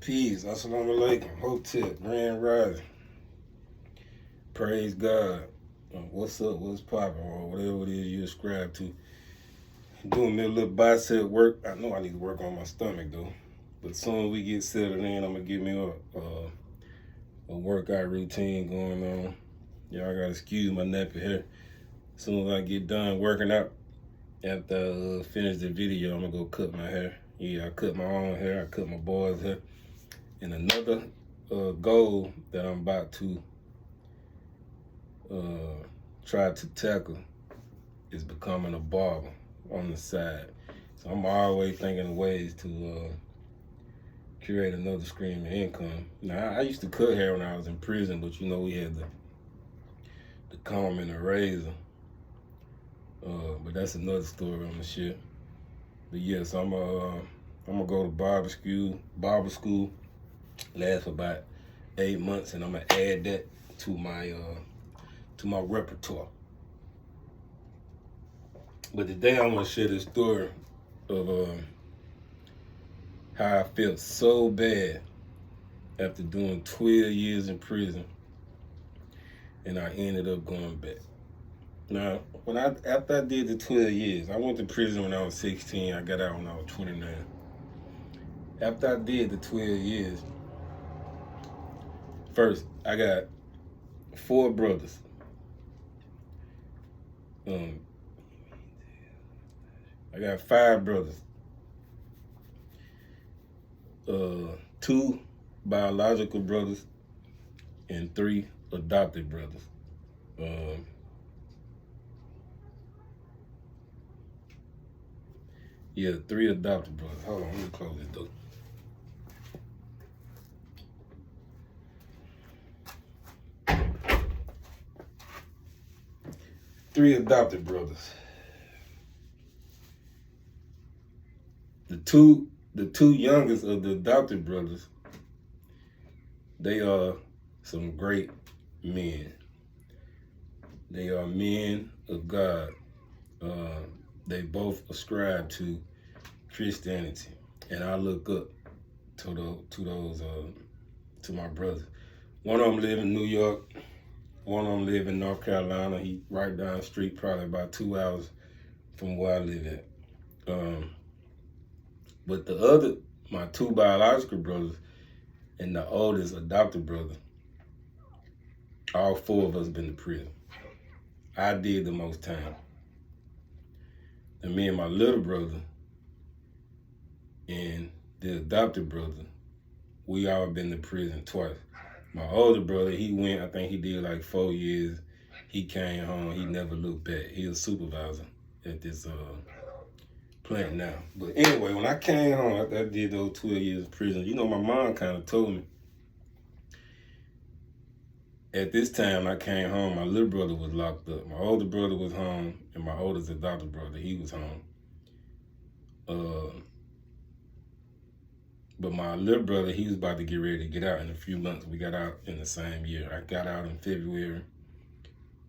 Peace. Assalamu alaikum. Hotep. Grand Rising. Praise God. What's up? What's popping? Or whatever it is you ascribe to. Doing me a little bicep work. I know I need to work on my stomach though. But soon as we get settled in, I'm going to get me a workout routine going on. Y'all got to excuse my nappy hair. As soon as I get done working out, after I finish the video, I'm going to go cut my hair. Yeah, I cut my own hair. I cut my boy's hair. And another goal that I'm about to try to tackle is becoming a barber on the side. So I'm always thinking of ways to create another stream of income. Now, I used to cut hair when I was in prison, but you know we had the comb and the razor. But that's another story on the shit. But yes, I'm gonna go to barber school. Last for about 8 months, and I'm gonna add that to my repertoire. But today I want to share this story of how I felt so bad after doing 12 years in prison, and I ended up going back. Now, after I did the 12 years, I went to prison when I was 16. I got out when I was 29. After I did the 12 years, first, I got 4 brothers. I got 5 brothers. 2 biological brothers and 3 adopted brothers. Yeah, 3 adopted brothers. Hold on, let me close this door. Three adopted brothers. The two youngest of the adopted brothers, they are some great men. They are men of God. They both ascribe to Christianity, and I look up to my brothers. One of them live in New York. One of them live in North Carolina. He right down the street, probably about 2 hours from where I live at. But my 2 biological brothers and the oldest adopted brother, all 4 of us been to prison. I did the most time. And me and my little brother and the adopted brother, we all been to prison twice. My older brother, he went, I think he did like 4 years. He came home, he never looked back. He was a supervisor at this plant now. But anyway, when I came home after I did those 12 years of prison, you know, my mom kind of told me, at this time I came home, my little brother was locked up. My older brother was home, and my oldest adopted brother, he was home. But my little brother, he was about to get ready to get out in a few months. We got out in the same year. I got out in February,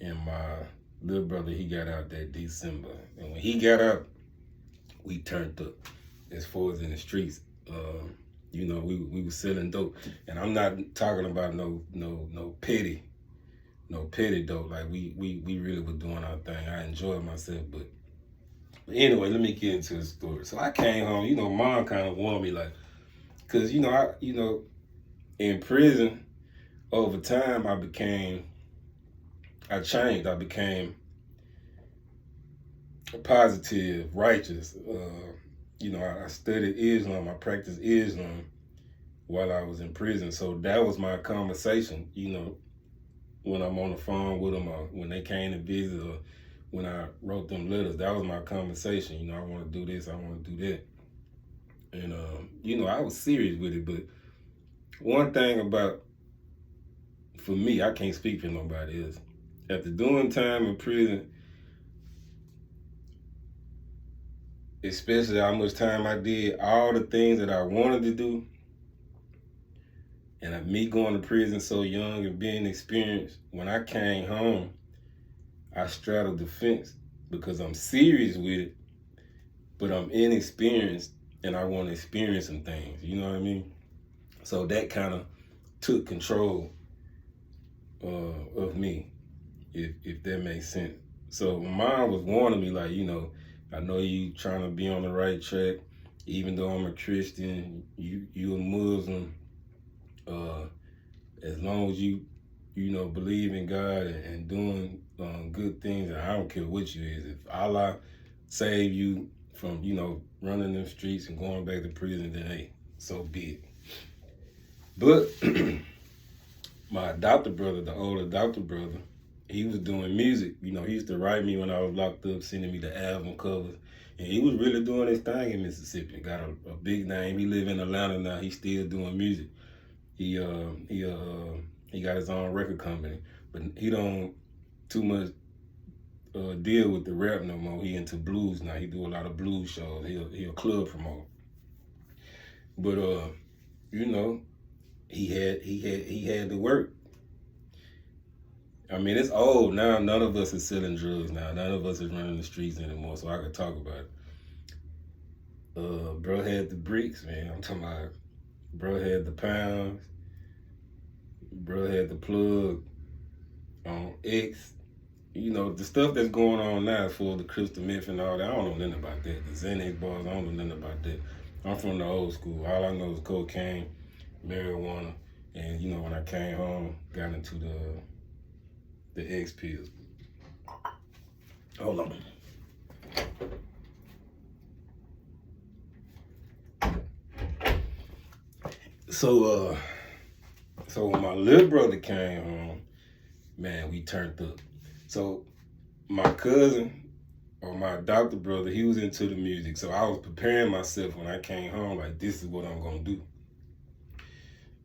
and my little brother, he got out that December. And when he got out, we turned up as far as in the streets. You know, we were selling dope. And I'm not talking about no petty dope. Like we really were doing our thing. I enjoyed myself, but anyway, let me get into the story. So I came home, you know, mom kind of warned me, like, cause in prison, over time I changed. I became positive, righteous. I studied Islam. I practiced Islam while I was in prison. So that was my conversation, you know, when I'm on the phone with them, or when they came to visit, or when I wrote them letters. That was my conversation. You know, I want to do this, I want to do that. And, I was serious with it. But one thing for me, I can't speak for nobody else. After doing time in prison, especially how much time I did, all the things that I wanted to do, and me going to prison so young and being experienced, when I came home, I straddled the fence because I'm serious with it, but I'm inexperienced and I want to experience some things, you know what I mean? So that kind of took control of me, if that makes sense. So my mom was warning me, like, I know you trying to be on the right track, even though I'm a Christian, you a Muslim. As long as you believe in God and doing good things, and I don't care what you is. If Allah save you from running them streets and going back to prison, then hey, so be it. But my adopted brother, the old adopted brother, he was doing music. He used to write me when I was locked up, sending me the album covers. And he was really doing his thing in Mississippi. Got a big name. He live in Atlanta now. He's still doing music. He got his own record company, but he don't too much deal with the rap no more. He into blues now. He do a lot of blues shows. He a club promoter. But he had to work. I mean, it's old now. None of us is selling drugs now. None of us is running the streets anymore. So I could talk about it. Bro had the bricks, man. I'm talking about. Bro had the pounds. Bro had the plug on X. The stuff that's going on now for the crystal meth and all that, I don't know nothing about that. The Xanax bars, I don't know nothing about that. I'm from the old school. All I know is cocaine, marijuana, and when I came home, got into the X pills. Hold on. So when my little brother came home, man, we turned up. So my cousin, or my adopted brother, he was into the music. So I was preparing myself when I came home, like, this is what I'm gonna do.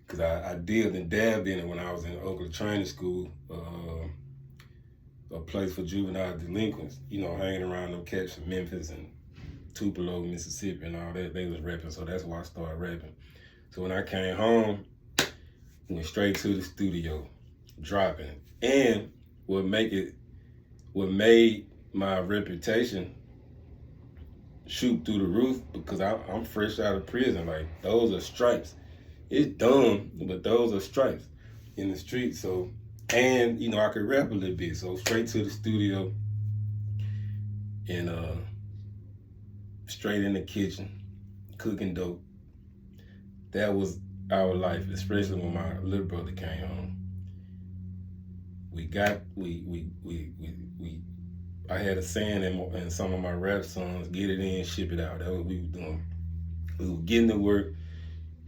Cause I did and dabbed in it when I was in Oakland Training School, a place for juvenile delinquents, hanging around them cats from Memphis and Tupelo, Mississippi and all that. They was rapping, so that's why I started rapping. So when I came home, went straight to the studio, dropping. And what made my reputation shoot through the roof, because I'm fresh out of prison. Like, those are stripes. It's dumb, but those are stripes in the street. So, and I could rap a little bit. So straight to the studio and straight in the kitchen, cooking dope. That was our life, especially when my little brother came home. I had a saying in some of my rap songs: get it in, ship it out. That's what we were doing. We were getting to work.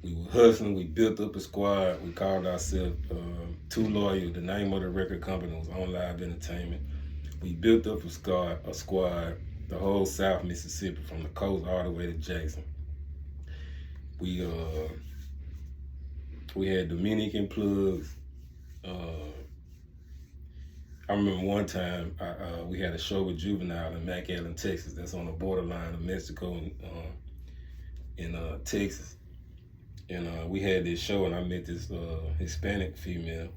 We were hustling. We built up a squad. We called ourselves Too Loyal. The name of the record company was On Live Entertainment. We built up a squad, the whole South Mississippi, from the coast all the way to Jackson. We had Dominican plugs. I remember one time we had a show with Juvenile in McAllen, Texas. That's on the borderline of Mexico and Texas. And we had this show, and I met this Hispanic female.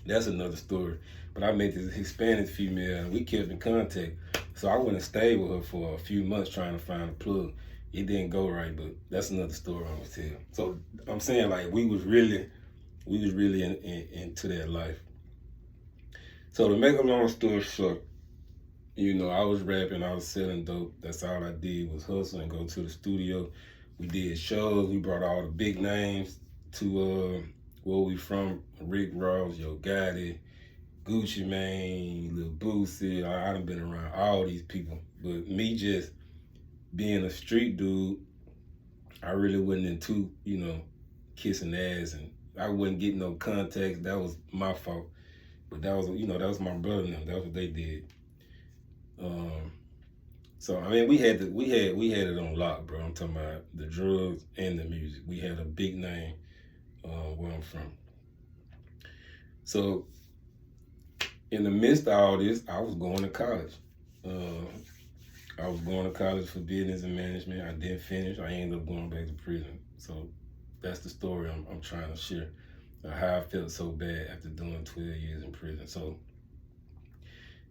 That's another story. But I met this Hispanic female, and we kept in contact. So I went and stayed with her for a few months trying to find a plug. It didn't go right, but that's another story I'm gonna tell. So I'm saying, like, we was really into that life. So to make a long story short, I was rapping, I was selling dope. That's all I did was hustle and go to the studio. We did shows. We brought all the big names to where we from: Rick Ross, Yo Gotti, Gucci Mane, Lil Boosie. I done been around all these people. But me just being a street dude, I really wasn't into, kissing ass, and I wasn't getting no contacts. That was my fault. But that was my brother and them. That's what they did. So I mean, we had it on lock, bro. I'm talking about the drugs and the music. We had a big name where I'm from. So in the midst of all this, I was going to college. I was going to college for business and management. I didn't finish. I ended up going back to prison. So that's the story I'm trying to share. How I felt so bad after doing 12 years in prison. So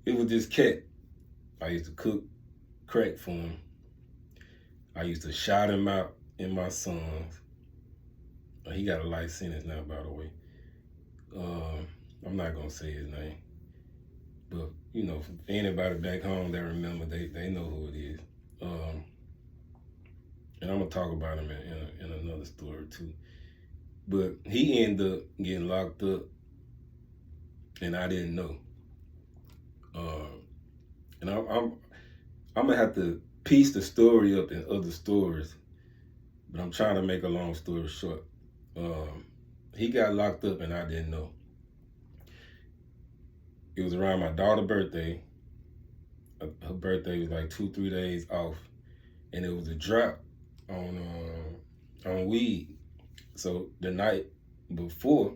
it was this cat. I used to cook crack for him. I used to shout him out in my songs. He got a life sentence now, by the way. I'm not gonna say his name, but you know, for anybody back home that remember, they know who it is. And I'm gonna talk about him in another story too. But he ended up getting locked up, and I didn't know. And I'm gonna have to piece the story up in other stories, but I'm trying to make a long story short. He got locked up, and I didn't know. It was around my daughter's birthday. Her birthday was like 2-3 days off, and it was a drop on weed. So the night before,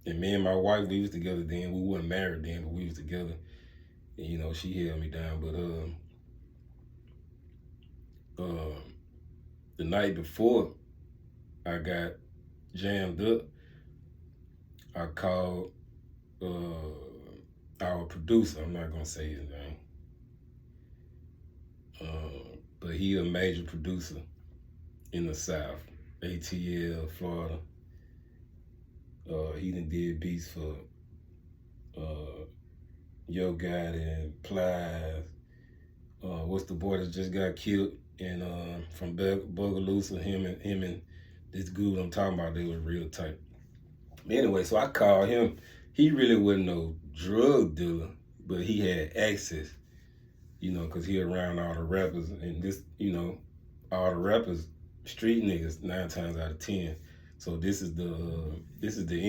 and me and my wife, we was together then. We weren't married then, but we was together. And you know, she held me down. But the night before I got jammed up, I called our producer. I'm not gonna say his name, but he a major producer in the South, ATL, Florida. He done did beats for Yo Gotti and Plies. What's the boy that just got killed and from Bogalusa? Him and this dude I'm talking about, they were real tight. Anyway, so I called him. He really wasn't no drug dealer, but he had access, you know, because he around all the rappers, and this, you know, all the rappers, street niggas 9 times out of 10. So this is the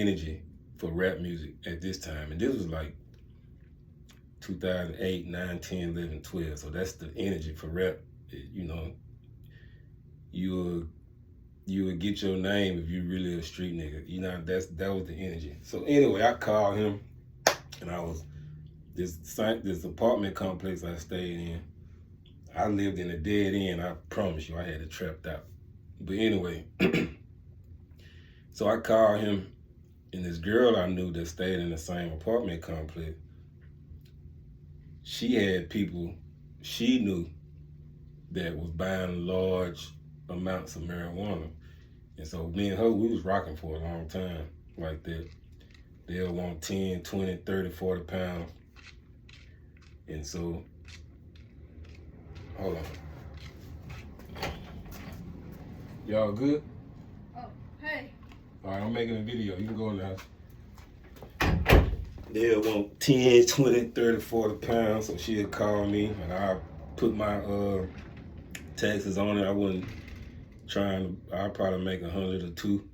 energy for rap music at this time, and this was like 2008, 9, 10, 11, 12. So that's the energy for rap. You know, you would get your name if you really a street nigga. You know, that was the energy. So anyway, I called him, and I was this apartment complex I stayed in. I lived in a dead end. I promise you, I had it trapped out. But anyway, so I called him, and this girl I knew that stayed in the same apartment complex, she had people she knew that was buying large amounts of marijuana. And so me and her, we was rocking for a long time like that. They'll want 10, 20, 30, 40 pounds. And so, hold on. Y'all good? Oh, hey. All right, I'm making a video. You can go in the house. They'll want 10, 20, 30, 40 pounds. So she'll call me, and I'll put my taxes on it. I wasn't I'd probably make 100 or 2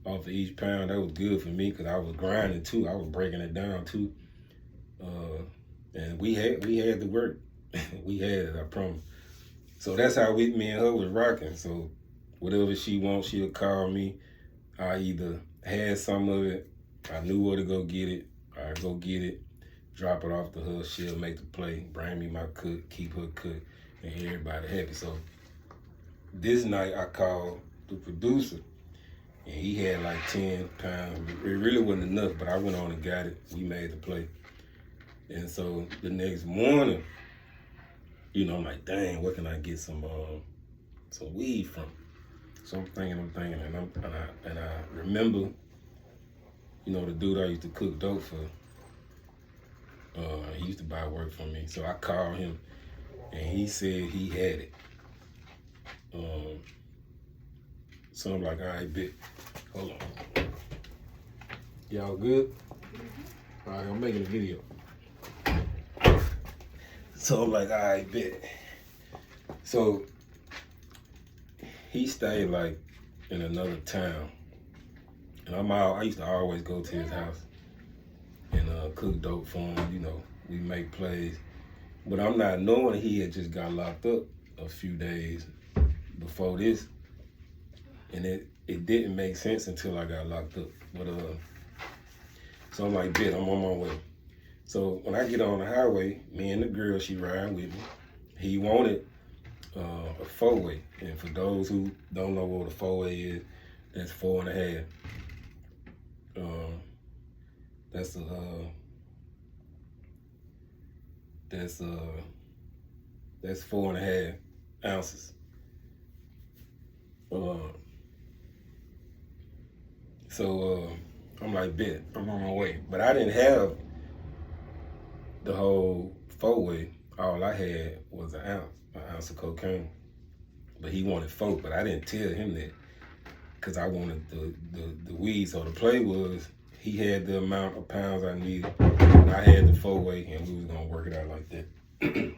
off of each pound. That was good for me because I was grinding too. I was breaking it down too. And we had to work. We had it, I promise. So that's how me and her was rocking. So whatever she wants, she'll call me. I either had some of it, I knew where to go get it, I go get it, drop it off to her, she'll make the play, bring me my cut, keep her cut, and everybody happy. So this night I called the producer, and he had like 10 pounds. It really wasn't enough, but I went on and got it. We made the play. And so the next morning, you know, I'm like, dang, where can I get some weed from? So I'm thinking, and I remember, you know, the dude I used to cook dope for. He used to buy work from me. So I called him, and he said he had it. So I'm like, all right, bet. Hold on. Y'all good? All right, I'm making a video. So I'm like, all right, bet. So he stayed like in another town, and I used to always go to his house and cook dope for him. You know, we make plays, but I'm not knowing he had just got locked up a few days before this, and it didn't make sense until I got locked up. But so I'm like, bet, I'm on my way. So when I get on the highway, me and the girl, she riding with me. He wanted a 4-way, and for those who don't know what a 4-way is, that's 4.5. That's 4.5 ounces. So I'm like, bet, I'm on my way. But I didn't have the whole 4-way. All I had was an ounce of cocaine. But he wanted 4, but I didn't tell him that because I wanted the weed. So the play was he had the amount of pounds I needed, and I had the 4-way, and we was gonna work it out like that. And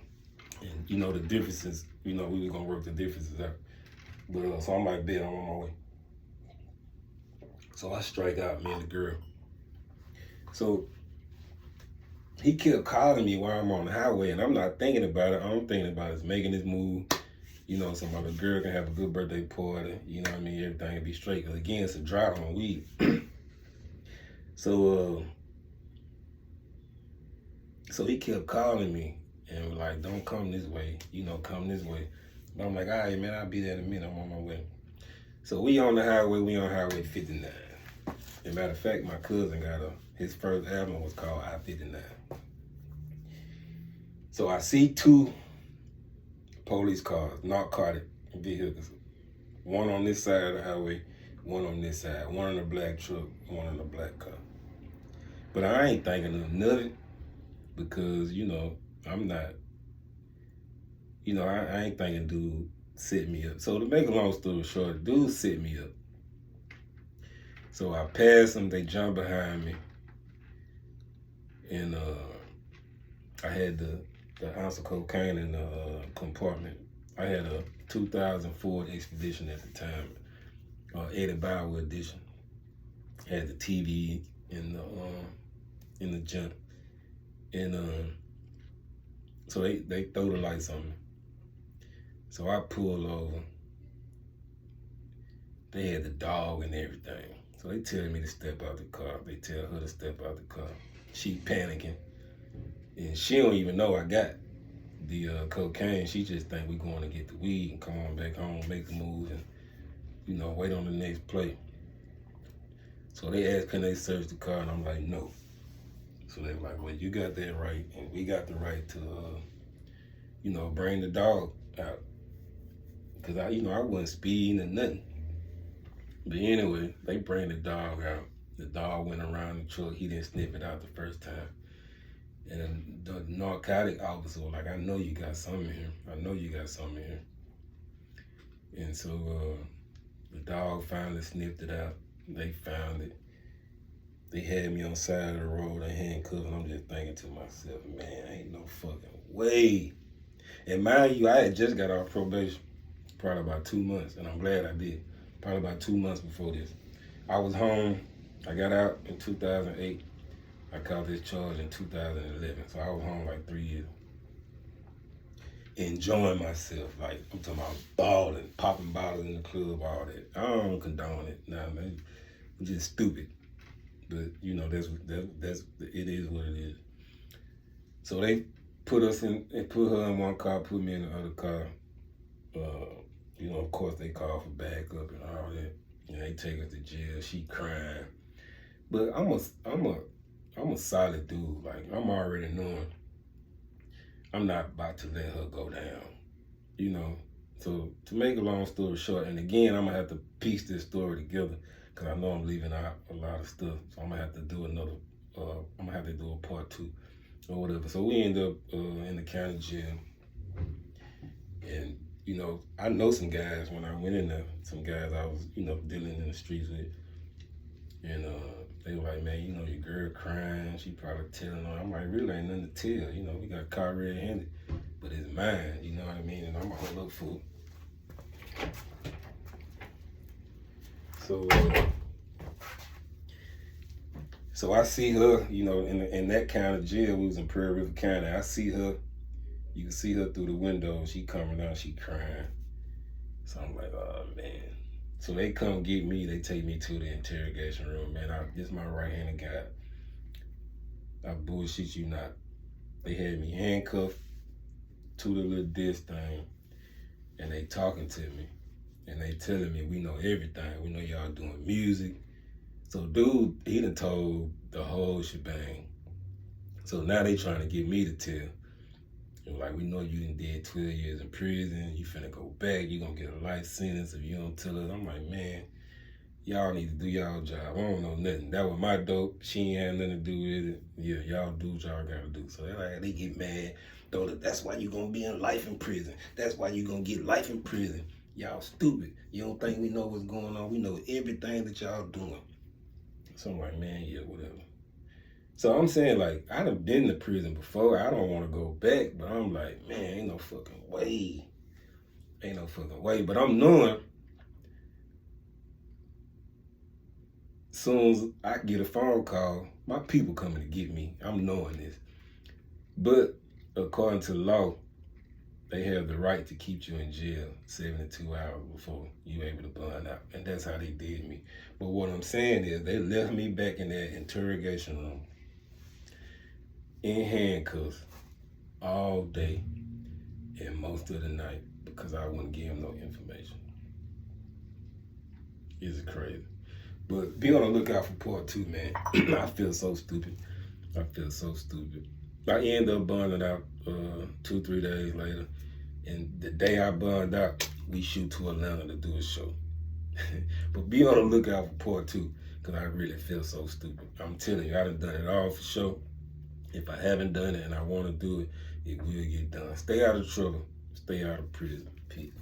the differences, we was gonna work the differences out. But so I'm like, bet, I'm on my way. So I strike out, me and the girl. So he kept calling me while I'm on the highway, and I'm not thinking about it. All I'm thinking about is making this move. So my little girl can have a good birthday party. You know what I mean? Everything will be straight. Because again, it's a drought on weed. So he kept calling me and was like, don't come this way. Come this way. But I'm like, all right, man, I'll be there in a minute. I'm on my way. So we on the highway. We on Highway 59. As a matter of fact, my cousin got his first album was called I-59. So I see 2 police cars, narcotic vehicles. One on this side of the highway, one on this side. One in a black truck, one in a black car. But I ain't thinking of nothing because, I'm not, I ain't thinking dude set me up. So to make a long story short, dude set me up. So I pass them, they jump behind me. And I had the ounce of cocaine in the compartment. I had a 2000 Ford Expedition at the time, Eddie Bauer edition. Had the TV in the jump, and so they throw the lights on me. So I pull over. They had the dog and everything. So they tell me to step out the car. They tell her to step out the car. She panicking. And she don't even know I got the cocaine. She just think we going to get the weed and come on back home, make the move, and wait on the next play. So they asked, can they search the car? And I'm like, no. So they're like, well, you got that right, and we got the right to, bring the dog out. Because I wasn't speeding or nothing. But anyway, they bring the dog out. The dog went around the truck. He didn't sniff it out the first time. And the narcotic officer was like, I know you got something here. I know you got something here. And so the dog finally sniffed it out. They found it. They had me on the side of the road and handcuffed, and I'm just thinking to myself, man, ain't no fucking way. And mind you, I had just got off probation, probably about 2 months, and I'm glad I did. Probably about 2 months before this. I was home. I got out in 2008. I caught this charge in 2011, so I was home like 3 years. Enjoying myself, like I'm talking about balling, popping bottles in the club, all that. I don't condone it. Nah, man, I'm just stupid. But that's it is what it is. So they put her in one car, put me in the other car. Of course they call for backup and all that. They take us to jail. She crying, but I'm a solid dude. Like I'm already knowing I'm not about to let her go down. So to make a long story short, and again I'm gonna have to piece this story together because I know I'm leaving out a lot of stuff. So I'm gonna have to do another. I'm gonna have to do a part 2 or whatever. So we end up in the county jail, and I know some guys when I went in there. Some guys I was dealing in the streets with, and they were like, man, your girl crying. She probably telling on. I'm like, really ain't nothing to tell. We got caught red-handed, but it's mine. You know what I mean? And I'm gonna look for. So I see her, in that county jail. We was in Prairie River County. I see her. You can see her through the window. She coming out. She crying. So I'm like, oh man. So they come get me. They take me to the interrogation room. Man, this is my right-handed guy. I bullshit you not. They had me handcuffed to the little disc thing, and they talking to me, and they telling me we know everything. We know y'all doing music. So dude, he done told the whole shebang. So now they trying to get me to tell. And like, we know you done did 12 years in prison. You finna go back. You gonna get a life sentence if you don't tell us. I'm like, man, Y'all need to do y'all job. I don't know nothing. That was my dope. She ain't had nothing to do with it. Yeah, y'all do what y'all gotta do. So they get mad. That's why you gonna be in life in prison. That's why you gonna get life in prison. Y'all stupid. You don't think we know what's going on? We know everything that y'all doing. So I'm like, man, yeah, whatever. So I'm saying, like, I done been to prison before. I don't want to go back, but I'm like, man, ain't no fucking way. Ain't no fucking way. But I'm knowing soon as I get a phone call, my people coming to get me. I'm knowing this. But according to the law, they have the right to keep you in jail 72 hours before you able to bond out. And that's how they did me. But what I'm saying is they left me back in that interrogation room in handcuffs all day and most of the night because I wouldn't give them no information. It's crazy. But be on the lookout for part 2, man. I feel so stupid. I feel so stupid. I end up bonding out 2-3 days later. And the day I bond out, we shoot to Atlanta to do a show. But be on the lookout for part 2, because I really feel so stupid. I'm telling you, I done done it all for sure. If I haven't done it and I want to do it, it will get done. Stay out of trouble. Stay out of prison. Peace.